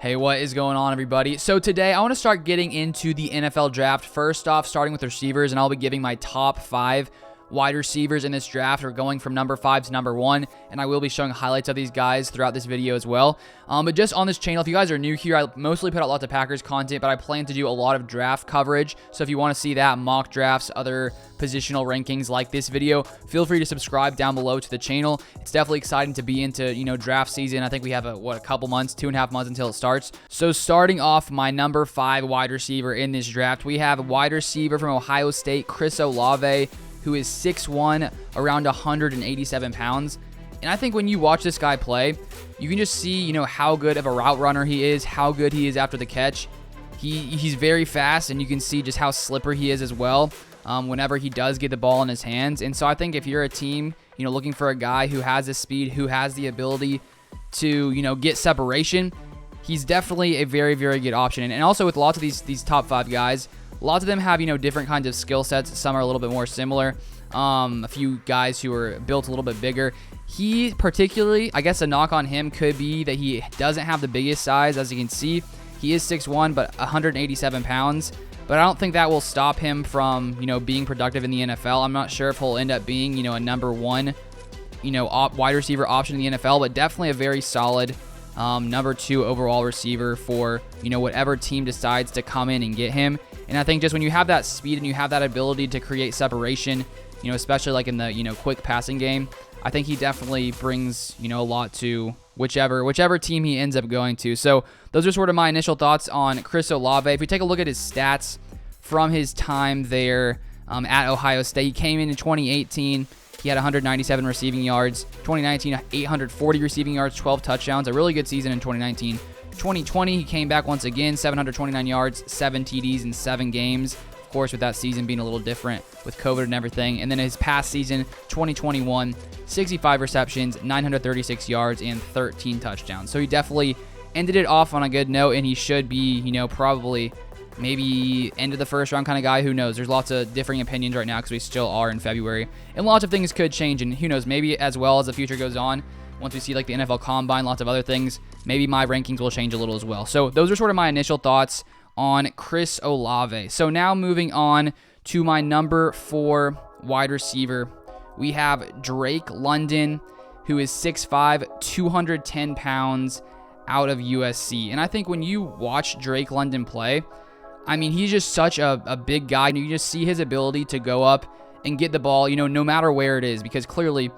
Hey, what is going on, everybody? So today I want to start getting into the NFL draft. First off, starting with receivers, and I'll be giving my top 5 wide receivers in this draft, or going from number 5 to number 1, and I will be showing highlights of these guys throughout this video as well. But just on this channel, if you guys are new here, I mostly put out lots of Packers content, but I plan to do a lot of draft coverage. So if you want to see that, mock drafts, other positional rankings like this video, feel free to subscribe down below to the channel. It's definitely exciting to be into, draft season. I think we have a couple months, 2.5 months until it starts. So starting off my number 5 wide receiver in this draft, we have a wide receiver from Ohio State, Chris Olave, who is 6'1", around 187 pounds. And I think when you watch this guy play, you can just see, how good of a route runner he is, how good he is after the catch. He's very fast, and you can see just how slippery he is as well whenever he does get the ball in his hands. And so I think if you're a team, looking for a guy who has the speed, who has the ability to, get separation, he's definitely a very, very good option. And also with lots of these top 5 guys, lots of them have, different kinds of skill sets. Some are a little bit more similar. A few guys who are built a little bit bigger. He particularly, I guess a knock on him could be that he doesn't have the biggest size. As you can see, he is 6'1", but 187 pounds. But I don't think that will stop him from, being productive in the NFL. I'm not sure if he'll end up being, a number 1, wide receiver option in the NFL, but definitely a very solid number 2 overall receiver for, whatever team decides to come in and get him. And I think just when you have that speed and you have that ability to create separation, especially like in the, quick passing game, I think he definitely brings, a lot to whichever team he ends up going to. So those are sort of my initial thoughts on Chris Olave. If we take a look at his stats from his time there at Ohio State, he came in 2018. He had 197 receiving yards. 2019, 840 receiving yards, 12 touchdowns. A really good season in 2019. 2020, he came back once again, 729 yards, 7 TDs in 7 games. Of course, with that season being a little different with COVID and everything. And then his past season, 2021, 65 receptions, 936 yards, and 13 touchdowns. So he definitely ended it off on a good note, and he should be, probably maybe end of the first round kind of guy. Who knows? There's lots of differing opinions right now because we still are in February, and lots of things could change. And who knows? Maybe as well as the future goes on, once we see like the NFL Combine, lots of other things, maybe my rankings will change a little as well. So those are sort of my initial thoughts on Chris Olave. So now moving on to my number 4 wide receiver, we have Drake London, who is 6'5", 210 pounds, out of USC. And I think when you watch Drake London play, I mean, he's just such a big guy, and you just see his ability to go up and get the ball, no matter where it is, because clearly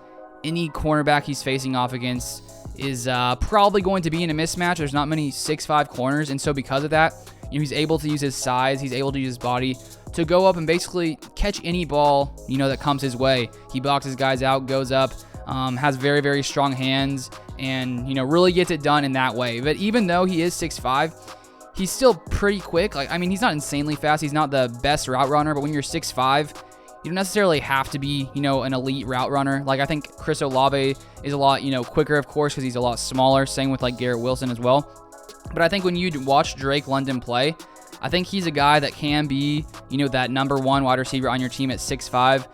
any cornerback he's facing off against is probably going to be in a mismatch. There's not many 6'5" corners, and so because of that, he's able to use his size, he's able to use his body to go up and basically catch any ball, that comes his way. He boxes guys out, goes up, has very, very strong hands, and, really gets it done in that way. But even though he is 6'5", he's still pretty quick. He's not insanely fast. He's not the best route runner, but when you're 6'5", you don't necessarily have to be, an elite route runner. I think Chris Olave is a lot, quicker, of course, because he's a lot smaller. Same with, Garrett Wilson as well. But I think when you watch Drake London play, I think he's a guy that can be, that number 1 wide receiver on your team at 6'5",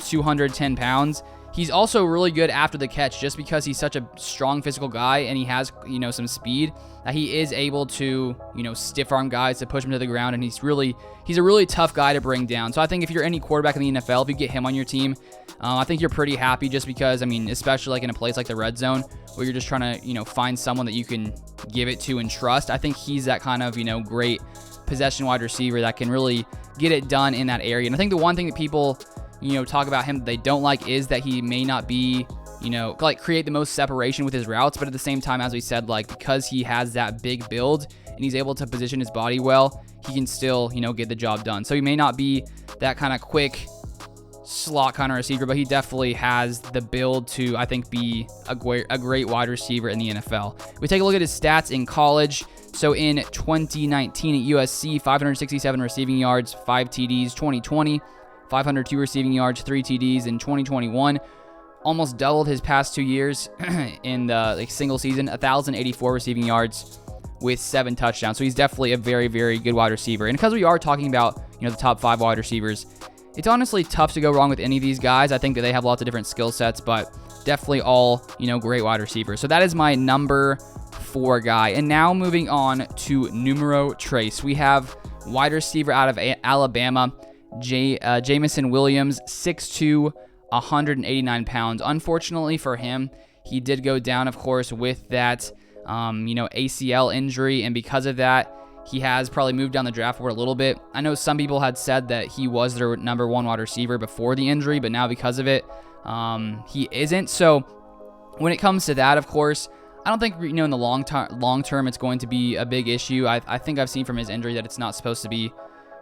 210 pounds. He's also really good after the catch, just because he's such a strong physical guy and he has, some speed, that he is able to, stiff arm guys to push him to the ground, and he's a really tough guy to bring down. So I think if you're any quarterback in the NFL, if you get him on your team, I think you're pretty happy, just because, especially in a place like the red zone where you're just trying to, find someone that you can give it to and trust. I think he's that kind of, great possession wide receiver that can really get it done in that area. And I think the one thing that people, talk about him that they don't like is that he may not be, create the most separation with his routes, but at the same time, as we said, because he has that big build and he's able to position his body well, he can still, get the job done. So he may not be that kind of quick slot kind of receiver, but he definitely has the build to, I think, be a great wide receiver in the NFL. We take a look at his stats in college. So in 2019 at USC, 567 receiving yards, 5 TDs. 2020, 502 receiving yards, 3 TDs. In 2021, almost doubled his past 2 years in the single season, 1,084 receiving yards with 7 touchdowns. So he's definitely a very, very good wide receiver. And because we are talking about, the top 5 wide receivers, it's honestly tough to go wrong with any of these guys. I think that they have lots of different skill sets, but definitely all, great wide receivers. So that is my number 4 guy. And now moving on to numero tres. We have wide receiver out of Alabama, Jamison Williams, 6'2", 189 pounds. Unfortunately for him, he did go down, of course, with that, ACL injury. And because of that, he has probably moved down the draft board a little bit. I know some people had said that he was their number 1 wide receiver before the injury, but now because of it, he isn't. So when it comes to that, of course, I don't think, in the long term it's going to be a big issue. I think I've seen from his injury that it's not supposed to be,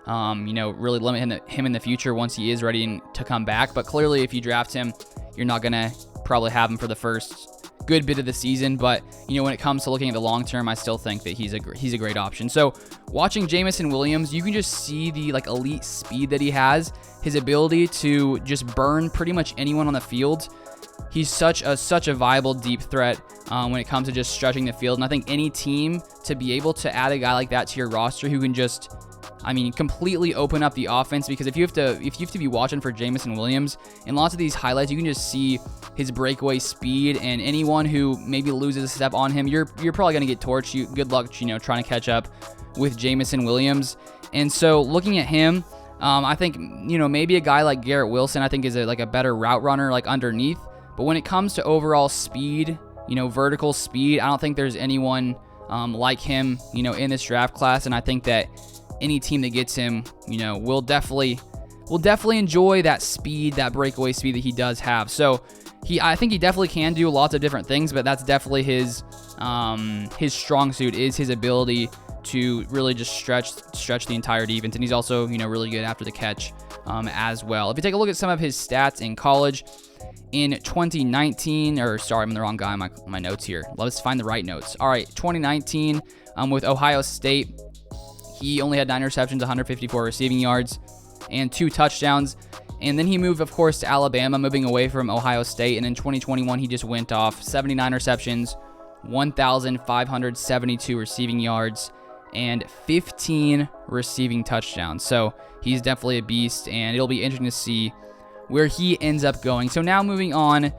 really limit him in the future once he is ready to come back. But clearly, if you draft him, you're not going to probably have him for the first good bit of the season. But when it comes to looking at the long term, I still think that he's a great option. So watching Jamison Williams, you can just see the elite speed that he has, his ability to just burn pretty much anyone on the field. He's such a viable deep threat when it comes to just stretching the field. And I think any team, to be able to add a guy like that to your roster who can just, completely open up the offense, because if you have to be watching for Jamison Williams in lots of these highlights, you can just see his breakaway speed, and anyone who maybe loses a step on him, you're probably going to get torched. Good luck, trying to catch up with Jamison Williams. And so looking at him, I think, maybe a guy like Garrett Wilson, I think is a better route runner, underneath. But when it comes to overall speed, vertical speed, I don't think there's anyone like him, in this draft class. And I think that any team that gets him, will definitely enjoy that speed, that breakaway speed that he does have. So I think he definitely can do lots of different things, but that's definitely his strong suit, is his ability to really just stretch the entire defense. And he's also, really good after the catch as well. If you take a look at some of his stats in college, in 2019, I'm in the wrong guy on my notes here. Let's find the right notes. All right, 2019 with Ohio State, he only had 9 receptions, 154 receiving yards, and 2 touchdowns. And then he moved, of course, to Alabama, moving away from Ohio State. And in 2021, he just went off 79 receptions, 1,572 receiving yards, and 15 receiving touchdowns. So he's definitely a beast, and it'll be interesting to see where he ends up going. So now moving on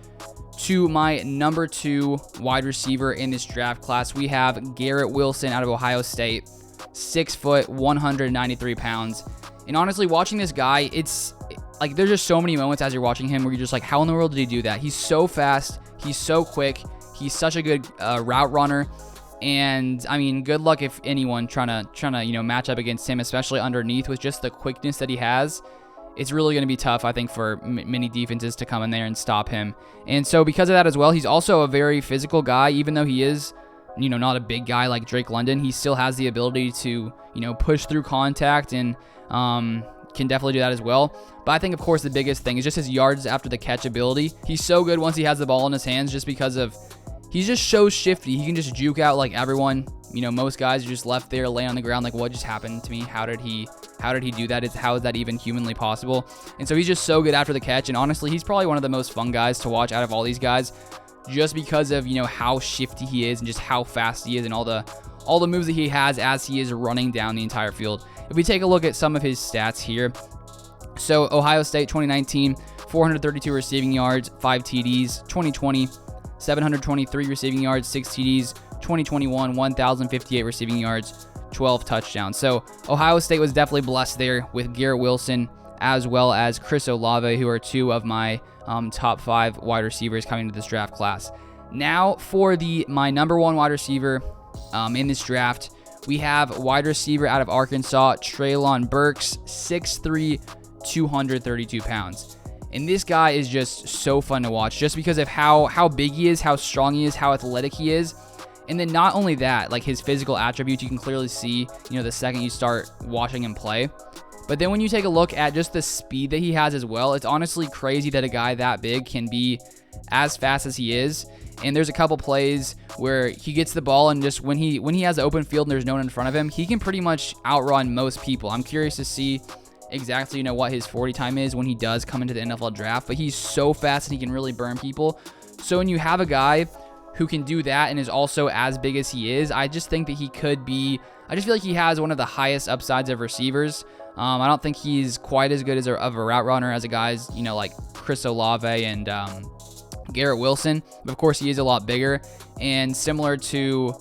to my number 2 wide receiver in this draft class, we have Garrett Wilson out of Ohio State, 6 foot, 193 pounds. And honestly, watching this guy, it's there's just so many moments as you're watching him where you're just like, how in the world did he do that? He's so fast. He's so quick. He's such a good route runner. And good luck if anyone trying to match up against him, especially underneath, with just the quickness that he has. It's really going to be tough, I think, for many defenses to come in there and stop him. And so because of that as well, he's also a very physical guy. Even though he is, not a big guy like Drake London, he still has the ability to, push through contact and can definitely do that as well. But I think, of course, the biggest thing is just his yards after the catch ability. He's so good once he has the ball in his hands, just because of he's just so shifty. He can just juke out like everyone. Most guys are just left there, lay on the ground like, what just happened to me? How did he do that? How is that even humanly possible? And so he's just so good after the catch. And honestly, he's probably one of the most fun guys to watch out of all these guys, just because of how shifty he is and just how fast he is and all the moves that he has as he is running down the entire field. If we take a look at some of his stats here, so Ohio State 2019, 432 receiving yards, 5 TDs. 2020, 723 receiving yards, 6 TDs. 2021, 1,058 receiving yards, 12 touchdowns. So Ohio State was definitely blessed there with Garrett Wilson as well as Chris Olave, who are 2 of my top 5 wide receivers coming to this draft class. Now for my number 1 wide receiver in this draft, we have wide receiver out of Arkansas, Treylon Behrs, 6'3", 232 pounds. And this guy is just so fun to watch, just because of how big he is, how strong he is, how athletic he is. And then not only that, his physical attributes, you can clearly see, the second you start watching him play. But then when you take a look at just the speed that he has as well, it's honestly crazy that a guy that big can be as fast as he is. And there's a couple plays where he gets the ball, and just when he has the open field and there's no one in front of him, he can pretty much outrun most people. I'm curious to see exactly, what his 40 time is when he does come into the NFL draft. But he's so fast and he can really burn people. So when you have a guy who can do that and is also as big as he is, I just think that he could be, I just feel like he has one of the highest upsides of receivers. I don't think he's quite as good of a route runner as a guys, like Chris Olave and Garrett Wilson. But of course, he is a lot bigger. And similar to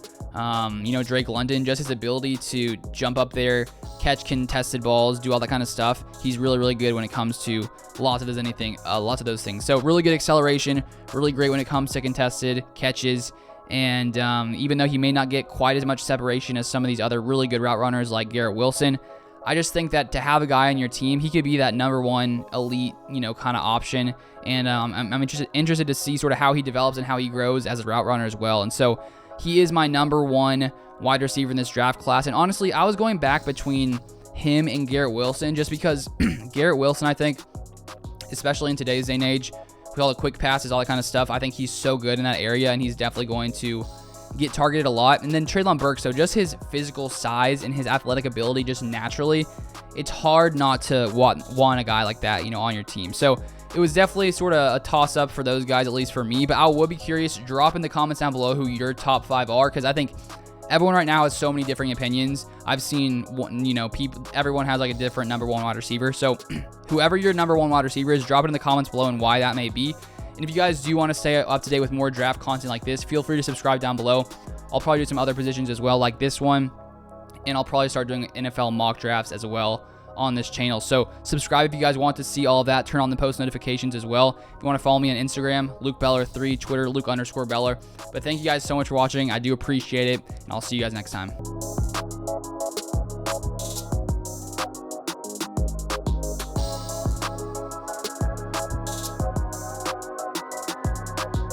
Drake London, just his ability to jump up there, catch contested balls, do all that kind of stuff. He's really, really good when it comes to lots of those things. So really good acceleration, really great when it comes to contested catches. And even though he may not get quite as much separation as some of these other really good route runners like Garrett Wilson, I just think that to have a guy on your team, he could be that number one elite, kind of option. And I'm interested to see sort of how he develops and how he grows as a route runner as well. And so he is my number one wide receiver in this draft class. And honestly, I was going back between him and Garrett Wilson just because Garrett Wilson, I think, especially in today's day and age, with all the quick passes, all that kind of stuff, I think he's so good in that area, and he's definitely going to get targeted a lot. And then Treylon Behrs, so just his physical size and his athletic ability just naturally, it's hard not to want a guy like that, on your team. So it was definitely sort of a toss-up for those guys, at least for me. But I would be curious. Drop in the comments down below who your top 5 are, because I think everyone right now has so many differing opinions. I've seen, everyone has like a different number one wide receiver. So whoever your number one wide receiver is, drop it in the comments below and why that may be. And if you guys do want to stay up to date with more draft content like this, feel free to subscribe down below. I'll probably do some other positions as well, like this one. And I'll probably start doing NFL mock drafts as well on this channel. So subscribe if you guys want to see all of that. Turn on the post notifications as well. If you want to follow me on Instagram, LukeBeller3, Twitter, Luke_Beller. But thank you guys so much for watching. I do appreciate it, and I'll see you guys next time.